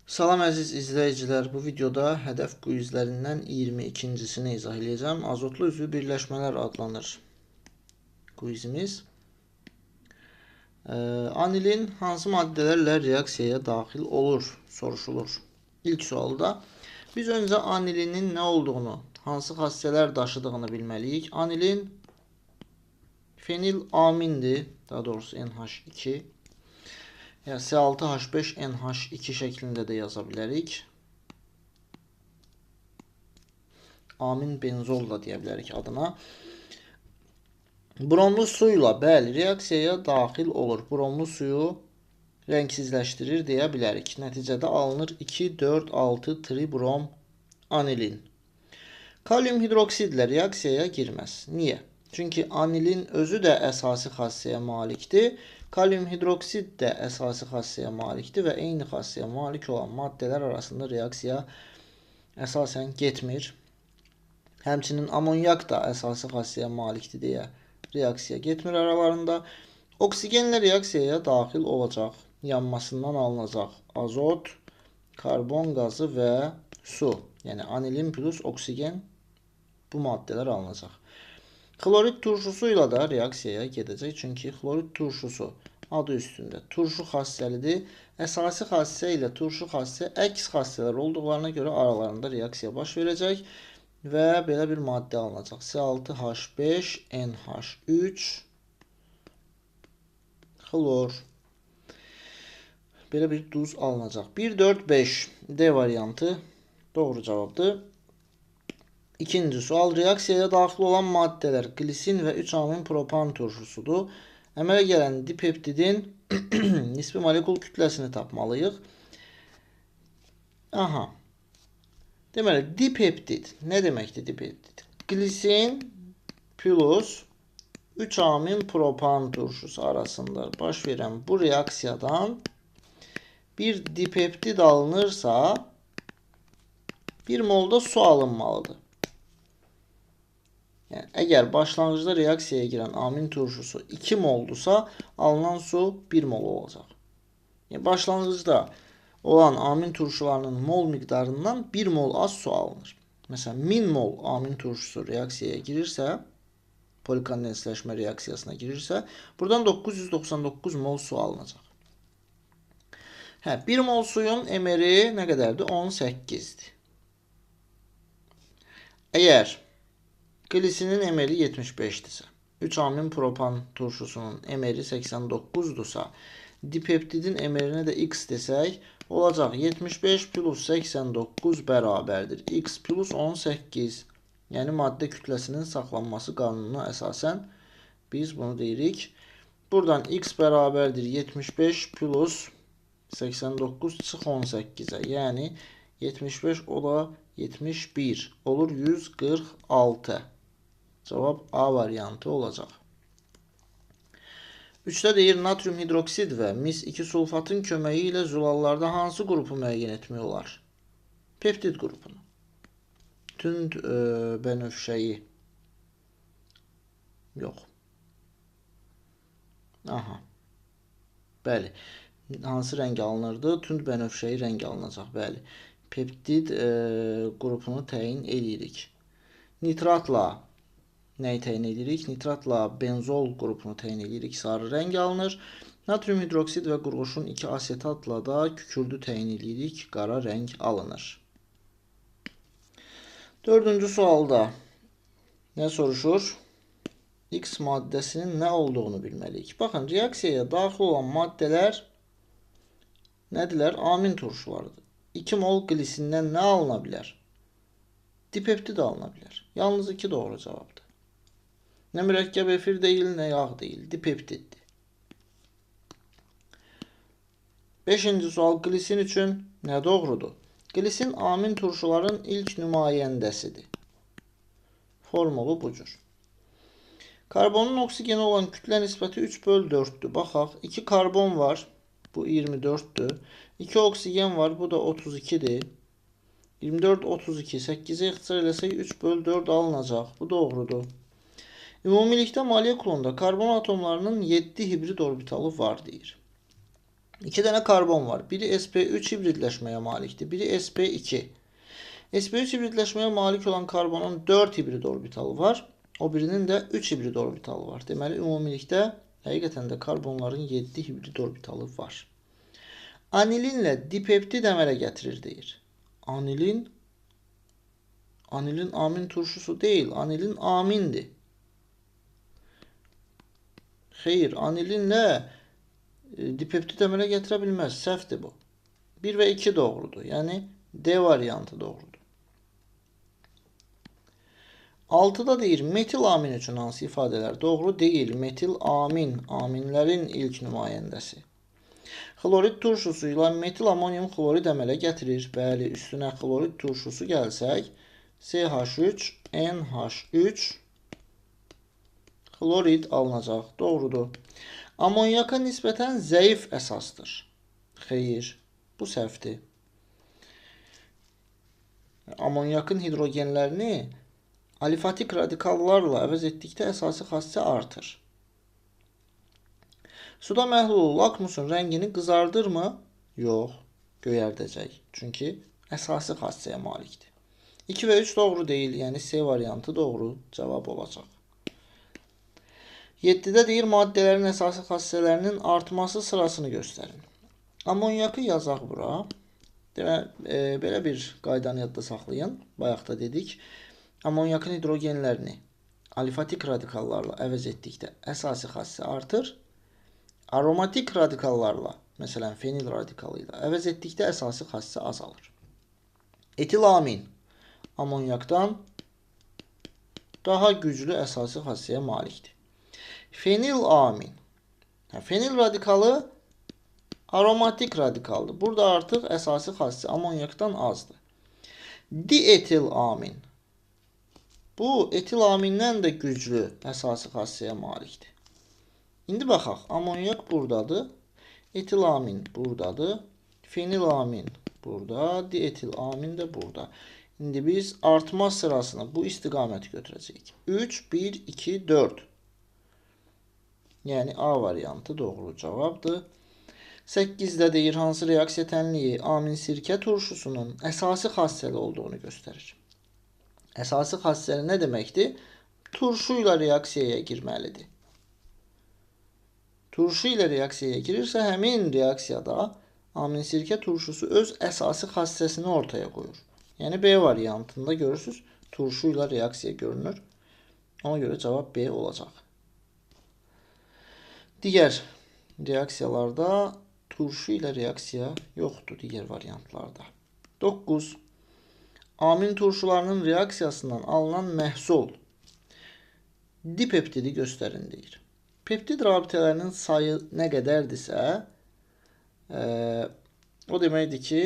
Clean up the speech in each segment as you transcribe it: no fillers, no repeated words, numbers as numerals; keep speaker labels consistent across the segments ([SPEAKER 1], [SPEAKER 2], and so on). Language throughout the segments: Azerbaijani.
[SPEAKER 1] Salam əziz izləyicilər, bu videoda hədəf quizlərindən 22-cisini izah edəcəm. Azotlu üzvü birləşmələr adlanır quizimiz. Anilin hansı maddələrlə reaksiyaya daxil olur soruşulur. İlk sualda biz öncə anilinin nə olduğunu, hansı xassələr daşıdığını bilməliyik. Anilin fenilamindir, daha doğrusu NH2. Yəni C6H5NH2 şəklində də yaza bilərik. Amin benzol da deyə bilərik adına. Bromlu suyla bəli reaksiyaya daxil olur. Bromlu suyu rəngsizləşdirir deyə bilərik. Nəticədə alınır 2, 4, 6 tribrom anilin. Kalium hidroksidlə reaksiyaya girməz. Niyə? Çünki anilin özü də əsasi xassəyə malikdir. Kalium hidroksid də əsasi xassəyə malikdir və eyni xassəyə malik olan maddələr arasında reaksiya əsasən getmir. Həmçinin amonyak da əsasi xassəyə malikdir deyə reaksiya getmir aralarında. Oksigenlə reaksiyaya daxil olacaq. Yanmasından alınacaq azot, karbon qazı və su. Yəni anilin plus oksigen bu maddələr alınacaq. Xlorid turşusu ilə də reaksiyaya gedəcək. Çünki xlorid turşusu adı üstündə turşu xassəlidir. Əsasi xassə ilə turşu xassə əks xassələr olduqlarına görə aralarında reaksiya baş verəcək və belə bir maddə alınacaq. C6H5NH3 xlor. Belə bir duz alınacaq. 1, 4, 5 D variantı doğru cavabdır. İkinci sual, reaksiyaya daxil olan maddələr glisin və 3-amin propan turşusudur. Əmələ gələn dipeptidin nisbi molekul kütləsini tapmalıyıq. Deməli, dipeptid nə deməkdir dipeptid? Glisin plus 3-amin propan turşusu arasında baş verən bu reaksiyadan bir dipeptid alınırsa 1 molda su alınmalıdır. Yəni, əgər başlanğıcda reaksiyaya girən amin turşusu 2 moldursa, alınan su 1 mol olacaq. Yəni, başlanğıcda olan amin turşularının mol miqdarından 1 mol az su alınır. Məsələn, 1000 mol amin turşusu reaksiyaya girirsə, polikondensləşmə reaksiyasına girirsə, buradan 999 mol su alınacaq. 1 mol suyun emeri nə qədərdir? 18-dir. Əgər glisinin emeri 75-dirsə, 3-amin propan turşusunun emeri 89-dursa, dipeptidin emerinə də x desək, olacaq 75 plus 89 bərabərdir. X plus 18. Yəni, maddə kütləsinin saxlanması qanununa əsasən biz bunu deyirik. Buradan x bərabərdir 75 plus 89 çıx 18-ə. Yəni, 75 o da 71 olur 146. Cavab A variantı olacaq. 3-də deyir, natrium hidroksid və mis-2 sulfatın köməyi ilə zülallarda hansı qrupu müəyyən etmək olar? Peptid qrupunu. Tünd bənövşəyi. Yox. Bəli. Hansı rəng alınırdı? Tünd bənövşəyi rəng alınacaq. Bəli. Peptid qrupunu təyin edirik. Nitratla nəyi təyin edirik? Nitratla benzol qrupunu təyin edirik. Sarı rəng alınır. Natrium hidroksid və qurğuşun 2 asetatla da kükürdü təyin edirik. Qara rəng alınır. 4-cü sualda nə soruşur? X maddəsinin nə olduğunu bilməliyik. Baxın, reaksiyaya daxil olan maddələr nədirlər? Amin turşularıdır. 2 mol glisindən nə alına bilər? Dipeptid alına bilər. Yalnız 2 doğru cavabdır. Nə mürəkkəb efir deyil, nə yağ deyil. Dipeptiddir. 5-ci sual, glisin üçün nə doğrudur? Glisin amin turşuların ilk nümayəndəsidir. Formulu bu cür. Karbonun oksigeni olan kütlə nisbəti 3/4'dür. Baxaq, 2 karbon var. Bu 24'dür. 2 oksigen var. Bu da 32'dir. 24, 32. 8'e ixtisar eləsək 3/4 alınacaq. Bu doğrudur. Ümumilikdə molekulunda karbon atomlarının 7 hibrid orbitalı var deyir. İki dənə karbon var. Biri sp3 hibridləşməyə malikdir. Biri sp2. sp3 hibridləşməyə malik olan karbonun 4 hibrid orbitalı var. O birinin də 3 hibrid orbitalı var. Deməli, ümumilikdə həqiqətən də karbonların 7 hibrid orbitalı var. Anilinlə dipeptid əmələ gətirir deyir. Anilin amin turşusu deyil. Anilin amindir. Xeyr, anilinlə dipeptid əmələ gətirə bilməz. Səhvdir bu. 1 və 2 doğrudur. Yəni D variantı doğrudur. 6-da deyir, metil amin üçün hansı ifadələr doğru deyil? Metil amin, aminlərin ilk nümayəndəsi. Xlorid turşusu ilə metil amonium xlorid əmələ gətirir. Bəli, üstünə xlorid turşusu gəlsək, CH3, NH3, xlorid alınacaq. Doğrudur. Amonyaka nisbətən zəif əsasdır. Xeyr, bu səhvdir. Amonyakın hidrogenlərini alifatik radikallarla əvəz etdikdə əsası xassə artır. Suda məhlul lakmusun rəngini qızardırmı? Yox, göyərdəcək. Çünki əsası xassəyə malikdir. 2 və 3 doğru deyil, yəni C variantı doğru cavab olacaq. 7-də deyir, maddələrin əsası xassələrinin artması sırasını göstərin. Amonyakı yazaq bura. Belə bir qaydanı yadda saxlayın. Bayaq da dedik. Amonyakın hidrogenlərini alifatik radikallarla əvəz etdikdə əsası xassə artır. Aromatik radikallarla, məsələn fenil radikalı ilə əvəz etdikdə əsası xassə azalır. Etilamin amonyakdan daha güclü əsası xassəyə malikdir. Fenil amin. Fenil radikalı aromatik radikaldır. Burada artıq əsası xassə amonyakdan azdır. Dietil amin. Bu etil amindən də güclü əsası xassəyə malikdir. İndi baxaq. Amonyak buradadır. Etil amin buradadır. Fenil amin burada. Dietil amin də burada. İndi biz artma sırasını bu istiqaməti götürəcəyik. 3, 1, 2, 4. Yəni A variantı doğru cavabdır. 8-də deyir, hansı reaksiya tənliyi amin sirkə turşusunun əsası xassəli olduğunu göstərir. Əsası xassəli nə deməkdir? Turşu ilə reaksiyaya girməlidir. Turşu ilə reaksiyaya girirsə, həmin reaksiyada amin sirkə turşusu öz əsası xassəsini ortaya qoyur. Yəni B variantında görürsünüz, turşu ilə reaksiya görünür. Ona görə cavab B olacaq. Digər reaksiyalarda turşu ilə reaksiya yoxdur digər variantlarda. 9. Amin turşularının reaksiyasından alınan məhsul dipeptidi göstərin deyir. Peptid rabitələrinin sayı nə qədərdirsə, o deməkdir ki,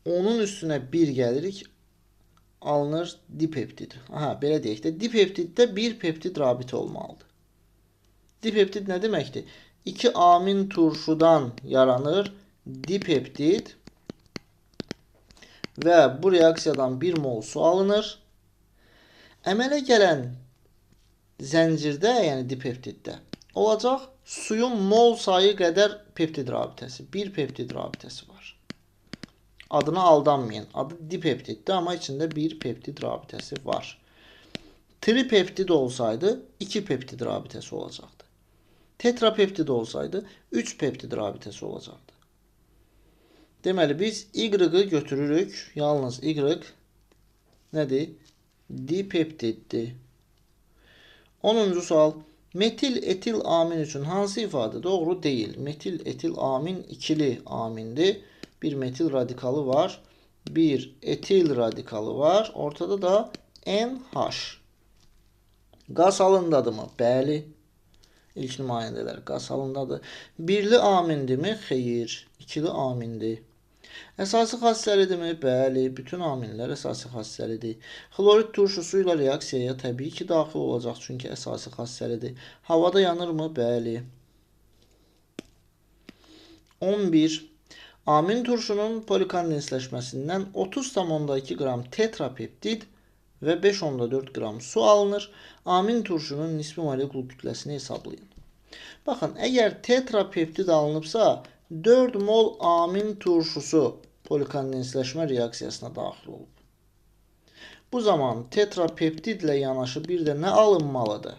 [SPEAKER 1] onun üstünə 1 gəlirik, alınır dipeptid. Belə deyək də, dipeptiddə bir peptid rabitə olmalıdır. Dipeptid nə deməkdir? 2 amin turşudan yaranır dipeptid və bu reaksiyadan 1 mol su alınır. Əmələ gələn zəncirdə, yəni dipeptiddə olacaq suyun mol sayı qədər peptid rabitəsi. Bir peptid rabitəsi var. Adına aldanmayın. Adı dipeptiddir, amma içində bir peptid rabitəsi var. Tripeptid olsaydı 2 peptid rabitəsi olacaqdı. Tetrapeptid olsaydı 3 peptid rabitəsi olacaqdı. Deməli, biz Y-ı götürürük. Yalnız Y nədir? Dipeptiddir. 10-cu sual. Metil etil amin üçün hansı ifadə doğru deyil? Metil etil amin ikili amindir. Bir metil radikalı var. Bir etil radikalı var. Ortada da NH. Qaz halındadır mı? Bəli. İlk nümayəndələr qaz halındadır. Birli amindirmi? Xeyr. İkili amindir. Əsası xassəlidirmi? Bəli. Bütün aminlər əsası xassəlidir. Xlorid turşusu ilə reaksiyaya təbii ki, daxil olacaq. Çünki əsası xassəlidir. Havada yanırmı? Bəli. 11. Amin turşunun polikondensləşməsindən 30,2 qram tetrapeptid və 5,4 qram su alınır. Amin turşunun nisbi molekul kütləsini hesablayın. Baxın, əgər tetrapeptid alınıbsa, 4 mol amin turşusu polikondensləşmə reaksiyasına daxil olub. Bu zaman tetrapeptidlə yanaşı bir də nə alınmalıdır?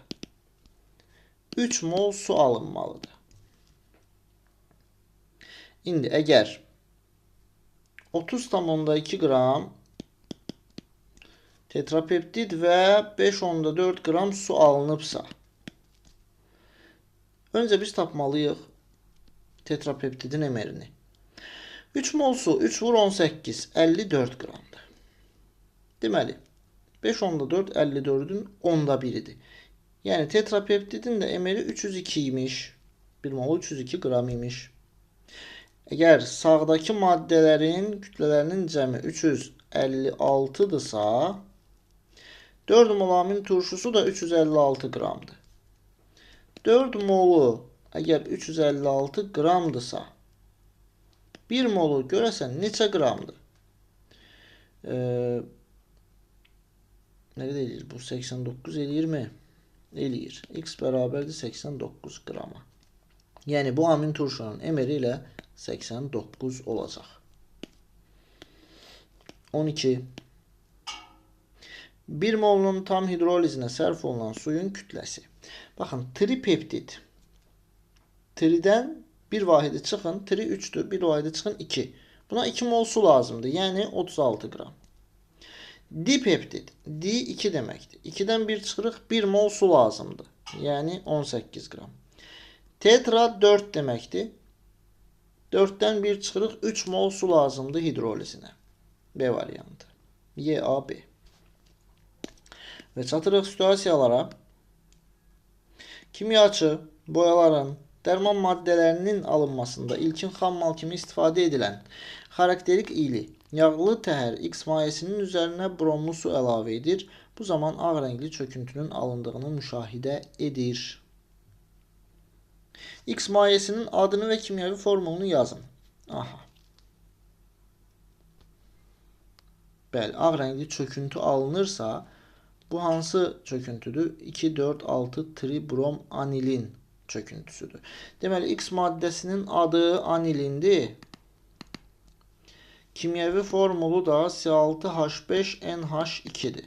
[SPEAKER 1] 3 mol su alınmalıdır. İndi əgər 30,2 qram tetrapeptid və 5,4 qram su alınıbsa, öncə biz tapmalıyıq tetrapeptidin emerini. 3 mol su, 3 vur 18, 54 qramdır. Deməli, 5,4, 54-ün 1/10-idir. Yəni, tetrapeptidin də emeri 302 imiş. 1 mol 302 qram imiş. Əgər sağdakı maddələrin kütlələrinin cəmi 356-dırsa, 4 mol amin turşusu da 356 qramdır. 4 molu əgər 356 qramdırsa, 1 molu görəsən neçə qramdır? Nə qədər eləyir? Bu 89 eləyir mi? Eləyir. X bərabərdir 89 qrama. Yəni, bu amin turşunun emeri ilə 89 olacaq. 12. 1 molunun tam hidrolizinə sərf olunan suyun kütləsi. Baxın, tripeptid. Tridən bir vahidi çıxın, tri 3'dür, bir vahidi çıxın 2. Buna 2 mol su lazımdır, yəni 36 qram. Dipeptid, di 2 deməkdir. 2-dən 1 çıxırıq, 1 mol su lazımdır, yəni 18 qram. Tetra 4 deməkdir. 4'dən 1 çıxırıq, 3 mol su lazımdır hidrolizinə. B variantı. Y, A, B. Və çatırıq situasiyalara. Kimyaçı boyaların dərman maddələrinin alınmasında ilkin xammal kimi istifadə edilən xarakterik iyili yağlı təhər X mayesinin üzərinə bromlu su əlavə edir. Bu zaman ağ rəngli çöküntünün alındığını müşahidə edir. X mayesinin adını və kimyəvi formulunu yazın. Aha. Bəli, ağ rəngli çöküntü alınırsa, bu hansı çöküntüdür? 2,4,6 tribrom anilin çöküntüsüdür. Deməli, X maddəsinin adı anilindir. Kimyəvi formulu da C6H5NH2'dir.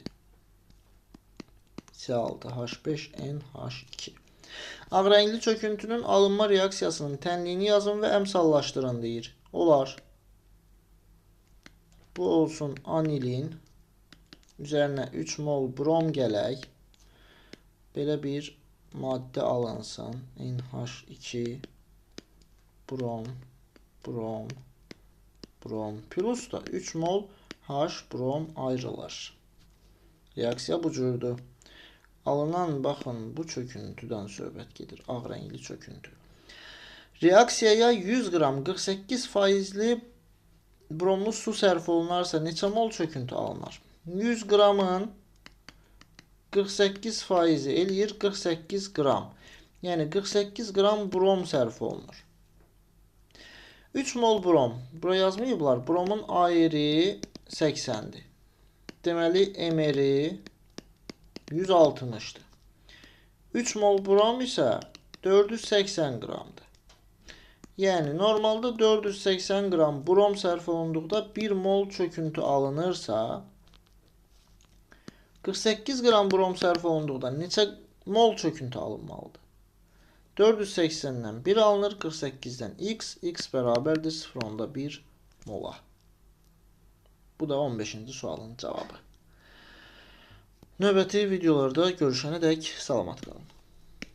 [SPEAKER 1] C6H5NH2. Ağ rəngli çöküntünün alınma reaksiyasının tənliyini yazın və əmsallaşdırın deyir. Olar. Bu olsun anilin. Üzərinə 3 mol brom gələk. Belə bir maddə alınsın. NH2 brom plus da 3 mol H brom ayrılır. Reaksiya bu cürdür. Alınan, baxın, bu çöküntüdən söhbət gedir. Ağ rəngli çöküntü. Reaksiyaya 100 qram 48% bromlu su sərf olunarsa neçə mol çöküntü alınır? 100 qramın 48% eləyir 48 qram. Yəni 48 qram brom sərf olunur. 3 mol brom. Bura yazmayıblar. Bromun ayri 80'dir. Deməli, emeri 160'dır. 3 mol brom isə 480 qramdır. Yəni, normalda 480 qram brom sərf olunduqda 1 mol çöküntü alınırsa, 48 qram brom sərf olunduqda neçə mol çöküntü alınmalıdır? 480'dən 1 alınır, 48'dən x bərabərdir 0,1 mola. Bu da 15-ci sualın cavabı. Növbəti videolarda görüşənədək salamat qalın.